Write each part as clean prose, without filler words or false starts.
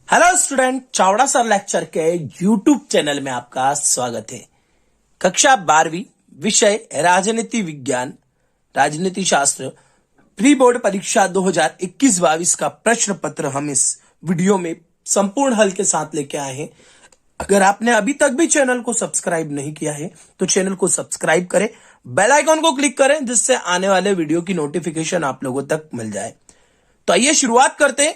Hello student, Chavda sir lecture के YouTube channel में आपका स्वागत है। कक्षा 12वीं, विषय राजनीति विज्ञान, राजनीति शास्त्र, प्री बोर्ड परीक्षा 2021-22 का प्रश्न पत्र हम इस वीडियो में संपूर्ण हल के साथ लेके आए हैं। अगर आपने अभी तक भी चैनल को सब्सक्राइब नहीं किया है तो चैनल को सब्सक्राइब करें, बेल आइकॉन को क्लिक करें जिससे आने वाले वीडियो की नोटिफिकेशन आप लोगों तक मिल जाए। तो आइए शुरुआत करते हैं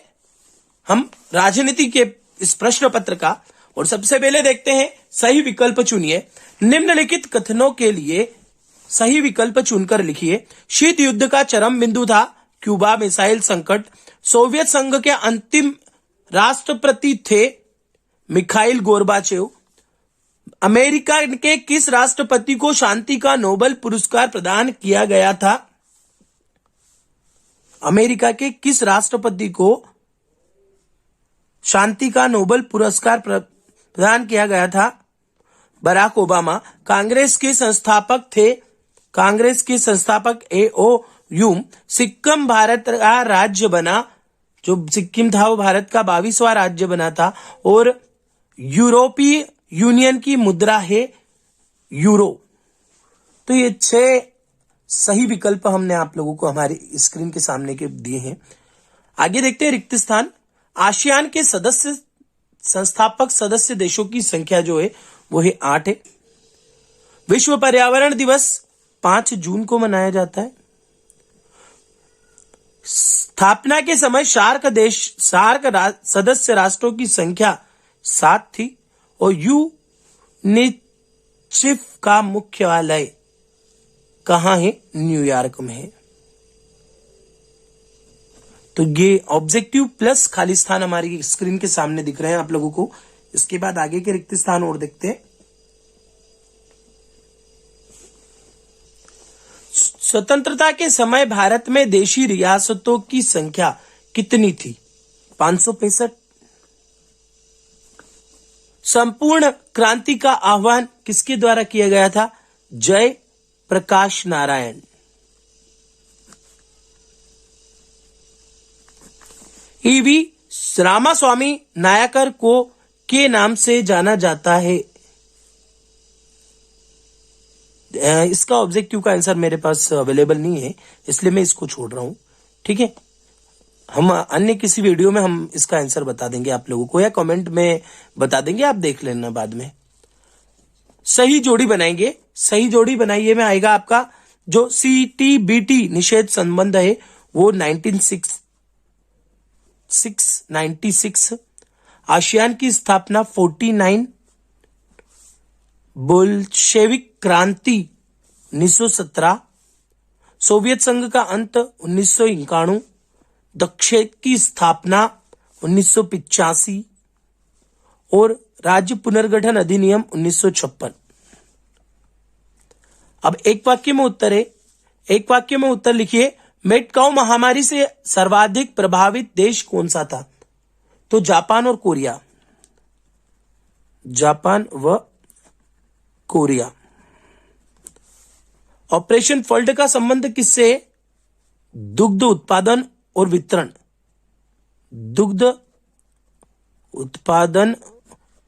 हम राजनीति के इस प्रश्न पत्र का। और सबसे पहले देखते हैं सही विकल्प चुनिए। निम्नलिखित कथनों के लिए सही विकल्प चुनकर लिखिए। शीत युद्ध का चरम बिंदु था क्यूबा मिसाइल संकट। सोवियत संघ के अंतिम राष्ट्रपति थे मिखाइल गोर्बाचेव। अमेरिका के किस राष्ट्रपति को शांति का नोबेल पुरस्कार प्रदान किया गया था? अमेरिका के किस राष्ट्रपति को शांति का नोबेल पुरस्कार प्रदान किया गया था? Barack Obama. कांग्रेस के संस्थापक ए.ओ. ह्यूम। सिक्किम भारत का राज्य बना, जो सिक्किम था वो भारत का 22वां राज्य बना था। और यूरोपीय यूनियन की मुद्रा है यूरो। तो ये 6 सही विकल्प हमने आप लोगों को हमारी स्क्रीन के सामने के दिए हैं। आगे देखते हैं रिक्त स्थान। आसियान के संस्थापक सदस्य देशों की संख्या जो है वो है 8 है। विश्व पर्यावरण दिवस 5 जून को मनाया जाता है। स्थापना के समय सार्क सदस्य राष्ट्रों की संख्या 7 थी। और यूनिसेफ का मुख्यालय कहां है? न्यूयॉर्क में है। तो ये ऑब्जेक्टिव प्लस खाली स्थान हमारी स्क्रीन के सामने दिख रहे हैं आप लोगों को। इसके बाद आगे के रिक्त स्थान और देखते हैं। स्वतंत्रता के समय भारत में देशी रियासतों की संख्या कितनी थी? 565। संपूर्ण क्रांति का आह्वान किसके द्वारा किया गया था? जय प्रकाश नारायण। ईवी रामास्वामी नायकर को के नाम से जाना जाता है? इसका ऑब्जेक्टिव का आंसर मेरे पास अवेलेबल नहीं है, इसलिए मैं इसको छोड़ रहा हूं। ठीक है, हम अन्य किसी वीडियो में हम इसका आंसर बता देंगे आप लोगों को, या कमेंट में बता देंगे, आप देख लेना बाद में। सही जोड़ी बनाएंगे। सही जोड़ी बनाइए में आएगा आपका जो CTBT निषेध संबंध है वो 96। आसियान की स्थापना 49। बोल्शेविक क्रांति 1917। सोवियत संघ का अंत 1991। दक्षिण की स्थापना 1985। और राज्य पुनर्गठन अधिनियम 1956। अब एक वाक्य में उत्तर है। एक वाक्य में उत्तर लिखिए। मेडकाउ महामारी से सर्वाधिक प्रभावित देश कौन सा था? तो जापान और कोरिया। जापान व कोरिया। ऑपरेशन फ्लड का संबंध किससे है? दुग्ध उत्पादन और वितरण। दुग्ध उत्पादन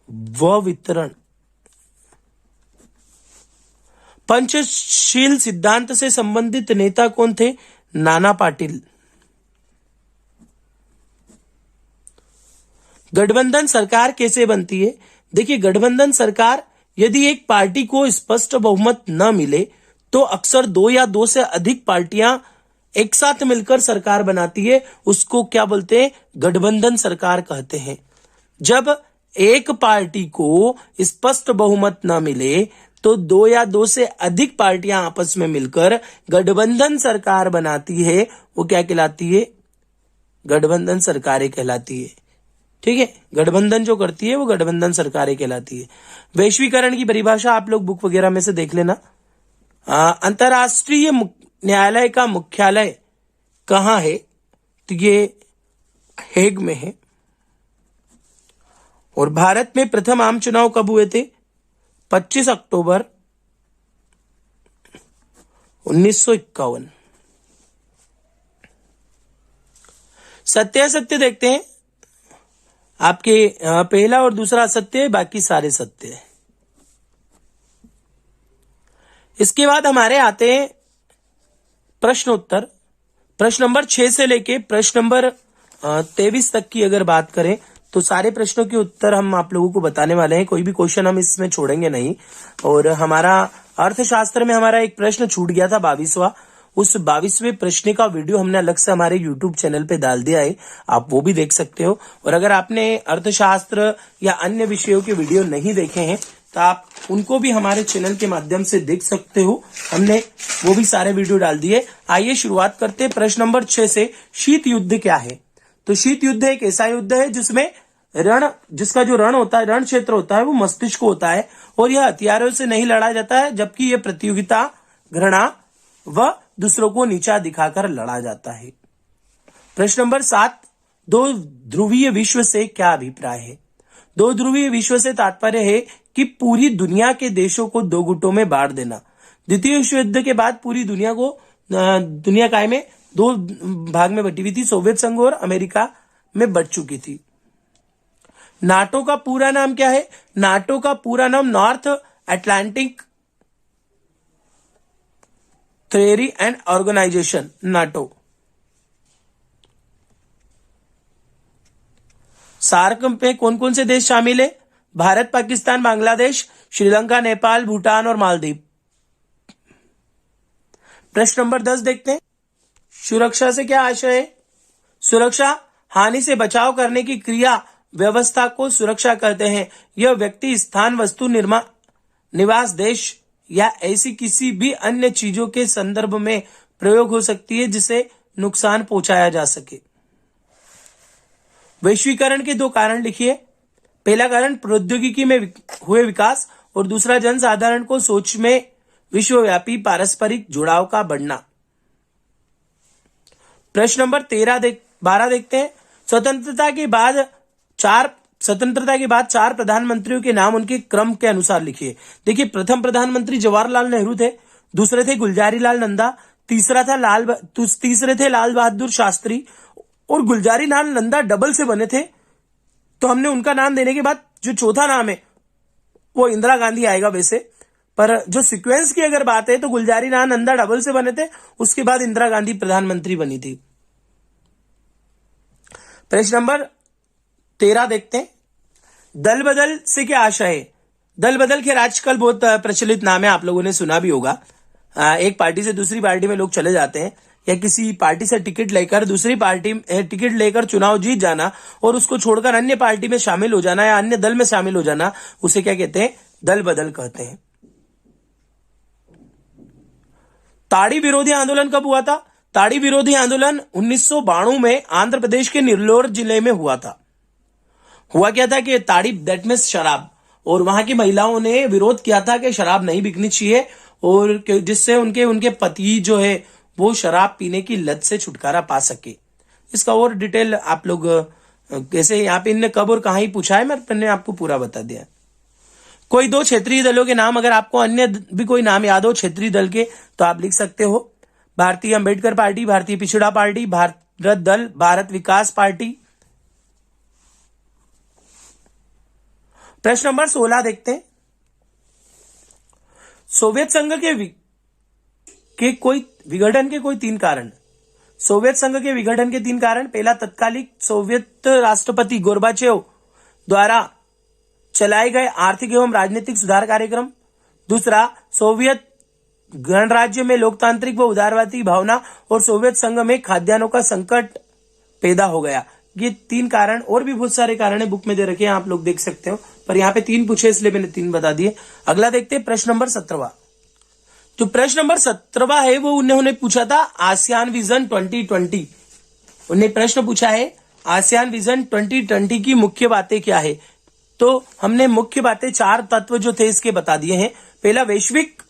व वितरण। पंचशील सिद्धांत से संबंधित नेता कौन थे? नाना पाटिल। गठबंधन सरकार कैसे बनती है? देखिए, गठबंधन सरकार यदि एक पार्टी को स्पष्ट बहुमत न मिले तो अक्सर 2 या 2 से अधिक पार्टियां एक साथ मिलकर सरकार बनाती है। उसको क्या बोलते हैं? गठबंधन सरकार कहते हैं। जब एक पार्टी को स्पष्ट बहुमत न मिले तो 2 या 2 से अधिक पार्टियां आपस में मिलकर गठबंधन सरकार बनाती है। वो क्या कहलाती है? गठबंधन सरकारें कहलाती है। ठीक है, गठबंधन जो करती है वो गठबंधन सरकारें कहलाती है। वैश्वीकरण की परिभाषा आप लोग बुक वगैरह में से देख लेना। अंतरराष्ट्रीय न्यायालय का मुख्यालय कहां है? तो ये हेग में है। और भारत में प्रथम आम चुनाव कब हुए थे? 25 अक्टूबर 1951। सत्यासत्य देखते हैं। आपके पहला और दूसरा असत्य है, बाकी सारे सत्य है। इसके बाद हमारे आते हैं प्रश्न उत्तर। प्रश्न नंबर 6 से लेके प्रश्न नंबर 23 तक की अगर बात करें तो सारे प्रश्नों के उत्तर हम आप लोगों को बताने वाले हैं, कोई भी क्वेश्चन हम इसमें छोड़ेंगे नहीं। और हमारा अर्थशास्त्र में हमारा एक प्रश्न छूट गया था 22वां, उस 22वें प्रश्न का वीडियो हमने अलग से हमारे YouTube चैनल पे डाल दिया है, आप वो भी देख सकते हो। और अगर आपने अर्थशास्त्र या अन्य विषयों के वीडियो नहीं देखे हैं तो आप उनको भी हमारे चैनल के माध्यम से देख सकते हो, हमने वो भी सारे वीडियो डाल दिए। आइए शुरुआत करते हैं प्रश्न नंबर 6 से। शीत युद्ध क्या है? तो शीत युद्ध एक ऐसा युद्ध है जिसमें जिसका जो रण होता है, रण क्षेत्र होता है, वो मस्तिष्क को होता है और यह हथियारों से नहीं लड़ा जाता है, जबकि यह प्रतियोगिता, घृणा व दूसरों को नीचा दिखाकर लड़ा जाता है। प्रश्न नंबर 7, दो ध्रुवीय विश्व से क्या अभिप्राय है? दो ध्रुवीय विश्व से तात्पर्य है कि पूरी दुनिया के देशों को दो गुटों में बांट देना। द्वितीय विश्व युद्ध के बाद पूरी दुनिया काय में दो भाग में बटी हुई थी, सोवियत संघ और अमेरिका में बट चुकी थी। नाटो का पूरा नाम क्या है? नाटो का पूरा नाम north atlantic treaty and organization, NATO. SAARC में कौन कौन से देश शामिल है? भारत, पाकिस्तान, बांग्लादेश, श्रीलंका, नेपाल, भूटान और मालदीव। प्रश्न नंबर 10 देखते हैं। सुरक्षा से क्या आशय है? सुरक्षा हानि से बचाव करने की क्रिया व्यवस्था को सुरक्षा कहते हैं। यह व्यक्ति, स्थान, वस्तु, निवास, देश या ऐसी किसी भी अन्य चीजों के संदर्भ में प्रयोग हो सकती है जिसे नुकसान पहुंचाया जा सके। वैश्वीकरण के दो कारण लिखिए। पहला कारण प्रौद्योगिकी में हुए विकास और दूसरा जनसाधारण को सोच में विश्वव्यापी पारस्परिक जुड़ाव का बढ़ना। प्रश्न नंबर 12 देखते हैं। स्वतंत्रता के बाद चार प्रधानमंत्रियों के नाम उनके क्रम के अनुसार लिखिए। देखिए, प्रथम प्रधानमंत्री जवाहरलाल नेहरू थे, दूसरे थे गुलजारी लाल नंदा, तीसरे थे लाल बहादुर शास्त्री और गुलजारी लाल नंदा डबल से बने थे, तो हमने उनका नाम देने के बाद जो चौथा नाम है वो इंदिरा गांधी आएगा वैसे, पर जो सीक्वेंस की अगर बात है तो गुलजारी लाल नंदा डबल से बने थे, उसके बाद इंदिरा गांधी प्रधानमंत्री बनी थी। प्रश्न नंबर 13 देखते हैं। दल बदल से क्या आशय है? दल बदल के आजकल बहुत प्रचलित नाम है, आप लोगों ने सुना भी होगा। एक पार्टी से दूसरी पार्टी में लोग चले जाते हैं, या किसी पार्टी से टिकट लेकर दूसरी पार्टी टिकट लेकर चुनाव जीत जाना और उसको छोड़कर अन्य पार्टी में शामिल हो जाना या अन्य दल में शामिल हो जाना, उसे क्या कहते हैं? दल बदल कहते हैं। ताड़ी विरोधी आंदोलन कब हुआ था? ताड़ी विरोधी आंदोलन 1992 में आंध्र प्रदेश के नेल्लोर जिले में हुआ था। हुआ क्या था कि ताड़ी दैट मीन्स शराब, और वहां की महिलाओं ने विरोध किया था कि शराब नहीं बिकनी चाहिए, और जिससे उनके पति जो है वो शराब पीने की लत से छुटकारा पा सके। इसका और डिटेल आप लोग कैसे यहाँ पे इनने कब और कहां ही पूछा है, मैंने आपको पूरा बता दिया। कोई दो क्षेत्रीय दलों के नाम, अगर आपको अन्य भी कोई नाम याद हो क्षेत्रीय दल के तो आप लिख सकते हो। भारतीय अंबेडकर पार्टी, भारतीय पिछड़ा पार्टी, भारत दल, भारत विकास पार्टी। प्रश्न नंबर 16 देखते हैं। सोवियत संघ के कोई विघटन के कोई 3 कारण। सोवियत संघ के विघटन के 3 कारण। पहला, तत्कालिक सोवियत राष्ट्रपति गोर्बाचेव द्वारा चलाए गए आर्थिक एवं राजनीतिक सुधार कार्यक्रम। दूसरा, सोवियत गणराज्य में लोकतांत्रिक व उदारवादी भावना और सोवियत संघ में खाद्यान्नों का संकट पैदा हो गया। ये 3 कारण, और भी बहुत सारे कारण है, बुक में दे रखे हैं, आप लोग देख सकते हो, पर यहाँ पे 3 पूछे इसलिए मैंने 3 बता दिए। अगला देखते हैं प्रश्न नंबर 17। जो प्रश्न नंबर 17 है वो उन्होंने पूछा था आसियान विजन 2020। उन्हें प्रश्न पूछा है आसियान विजन 2020 की मुख्य बातें क्या है। तो हमने मुख्य बातें 4 तत्व जो थे इसके बता दिए हैं। पहला, वैश्विक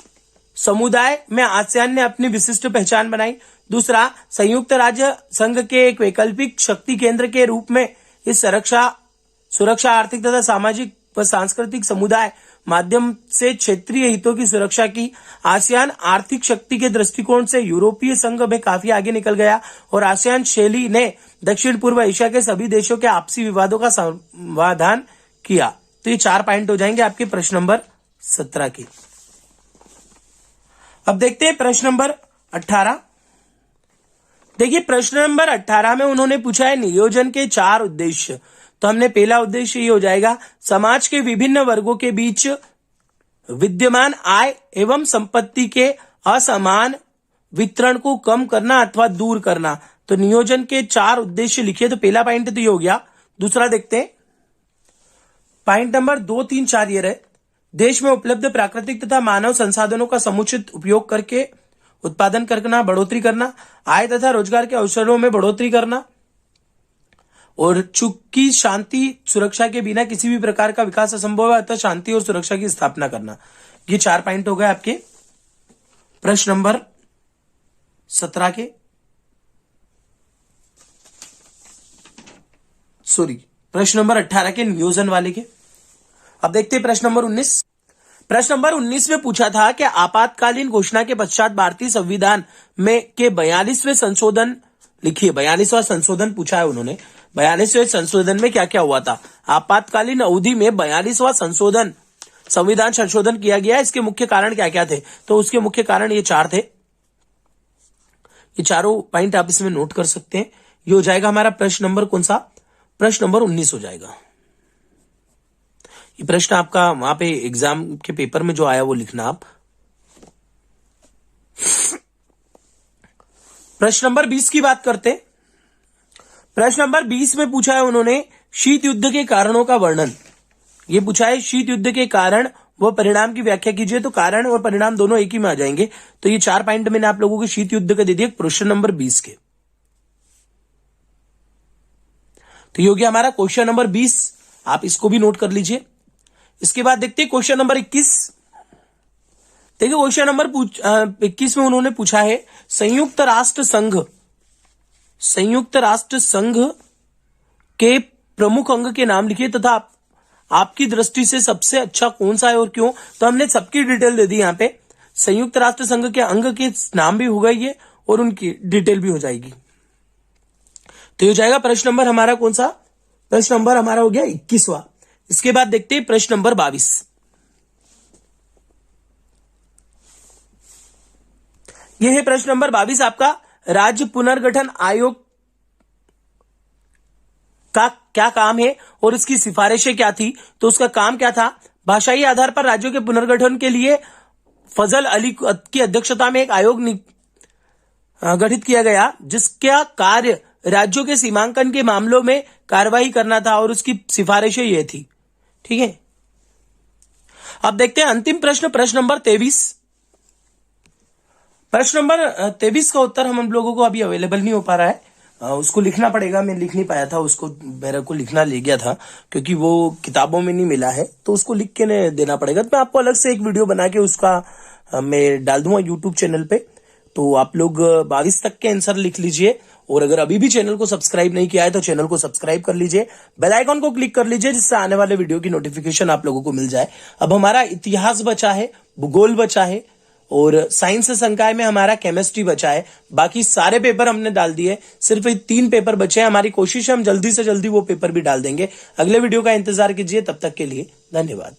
समुदाय में आसियान ने अपनी विशिष्ट पहचान बनाई। दूसरा, संयुक्त राज्य संघ के एक वैकल्पिक शक्ति केंद्र के रूप में इस सुरक्षा, आर्थिक तथा सामाजिक व सांस्कृतिक समुदाय माध्यम से क्षेत्रीय हितों की सुरक्षा की। आसियान आर्थिक शक्ति के दृष्टिकोण से यूरोपीय संघ में काफी आगे निकल गया और आसियान शैली ने दक्षिण पूर्व एशिया के सभी देशों के आपसी विवादों का समाधान किया। तो ये 4 पॉइंट हो जाएंगे आपके प्रश्न नंबर 17 के। अब देखते हैं प्रश्न नंबर 18। देखिए प्रश्न नंबर 18 में उन्होंने पूछा है नियोजन के 4 उद्देश्य। तो हमने पहला उद्देश्य ये हो जाएगा, समाज के विभिन्न वर्गों के बीच विद्यमान आय एवं संपत्ति के असमान वितरण को कम करना अथवा दूर करना। तो नियोजन के 4 उद्देश्य लिखिए। तो पहला पॉइंट तो ये हो गया। दूसरा देखते हैं पॉइंट नंबर 2, 3, 4 ये रहे, देश में उपलब्ध प्राकृतिक तथा मानव संसाधनों का समुचित उपयोग करके उत्पादन करना, बढ़ोतरी करना, आय तथा रोजगार के अवसरों में बढ़ोतरी करना, और चूंकि शांति सुरक्षा के बिना किसी भी प्रकार का विकास असंभव है, अतः शांति और सुरक्षा की स्थापना करना। ये 4 पॉइंट हो गए आपके प्रश्न नंबर 17 के, प्रश्न नंबर 18 के नियोजन वाले के। अब देखते हैं प्रश्न नंबर 19। प्रश्न नंबर 19 में पूछा था कि आपातकालीन घोषणा के पश्चात भारतीय संविधान में के 42वें संशोधन लिखिए। 42वां संशोधन पूछा है उन्होंने। 42वें संशोधन में क्या क्या हुआ था? आपातकालीन अवधि में 42वां संशोधन संविधान संशोधन किया गया। इसके मुख्य कारण क्या क्या थे? तो उसके मुख्य कारण ये 4 थे। ये चारों पॉइंट आप इसमें नोट कर सकते हैं। ये हो जाएगा हमारा प्रश्न नंबर कौन सा? प्रश्न नंबर 19 हो जाएगा। ये प्रश्न आपका वहां पे एग्जाम के पेपर में जो आया वो लिखना आप। प्रश्न नंबर 20 की बात करते। प्रश्न नंबर 20 में पूछा है उन्होंने शीत युद्ध के कारणों का वर्णन। ये पूछा है शीत युद्ध के कारण व परिणाम की व्याख्या कीजिए। तो कारण और परिणाम दोनों एक ही में आ जाएंगे। तो ये 4 पॉइंट मैंने आप लोगों के शीत युद्ध के दे दिए प्रश्न नंबर 20 के। तो ये हो गया हमारा क्वेश्चन नंबर 20। आप इसको भी नोट कर लीजिए। इसके बाद देखते हैं क्वेश्चन नंबर 21। देखिए क्वेश्चन नंबर 21 में उन्होंने पूछा है संयुक्त राष्ट्र संघ के प्रमुख अंग के नाम लिखिए तथा आपकी दृष्टि से सबसे अच्छा कौन सा है और क्यों। तो हमने सबकी डिटेल दे दी यहाँ पे। संयुक्त राष्ट्र संघ के अंग के नाम भी हो गई और उनकी डिटेल भी हो जाएगी। तो हो जाएगा प्रश्न नंबर हमारा कौन सा? प्रश्न नंबर हमारा हो गया 21वां। इसके बाद देखते हैं प्रश्न नंबर 22। यह है प्रश्न नंबर 22 आपका। राज्य पुनर्गठन आयोग का क्या काम है और इसकी सिफारिशें क्या थी? तो उसका काम क्या था? भाषाई आधार पर राज्यों के पुनर्गठन के लिए फजल अली की अध्यक्षता में एक आयोग गठित किया गया जिसका कार्य राज्यों के सीमांकन के मामलों में कार्रवाई करना था और उसकी सिफारिशें ये थी। ठीक है। अब देखते हैं अंतिम प्रश्न, प्रश्न नंबर 23। प्रश्न नंबर 23 का उत्तर हम लोगों को अभी अवेलेबल नहीं हो पा रहा है। उसको लिखना पड़ेगा। मैं लिख नहीं पाया था उसको, मेरे को लिखना ले गया था क्योंकि वो किताबों में नहीं मिला है, तो उसको लिख के देना पड़ेगा। तो मैं आपको अलग से एक वीडियो बना के उसका मैं डाल दूंगा यूट्यूब चैनल पे। तो आप लोग 22 तक के आंसर लिख लीजिए और अगर अभी भी चैनल को सब्सक्राइब नहीं किया है तो चैनल को सब्सक्राइब कर लीजिए, बेल आइकॉन को क्लिक कर लीजिए जिससे आने वाले वीडियो की नोटिफिकेशन आप लोगों को मिल जाए। अब हमारा इतिहास बचा है, भूगोल बचा है और साइंस संकाय में हमारा केमिस्ट्री बचा है। बाकी सारे पेपर हमने डाल दिए, सिर्फ 3 पेपर बचे हैं। हमारी कोशिश है हम जल्दी से जल्दी वो पेपर भी डाल देंगे। अगले वीडियो का इंतजार कीजिए। तब तक के लिए धन्यवाद।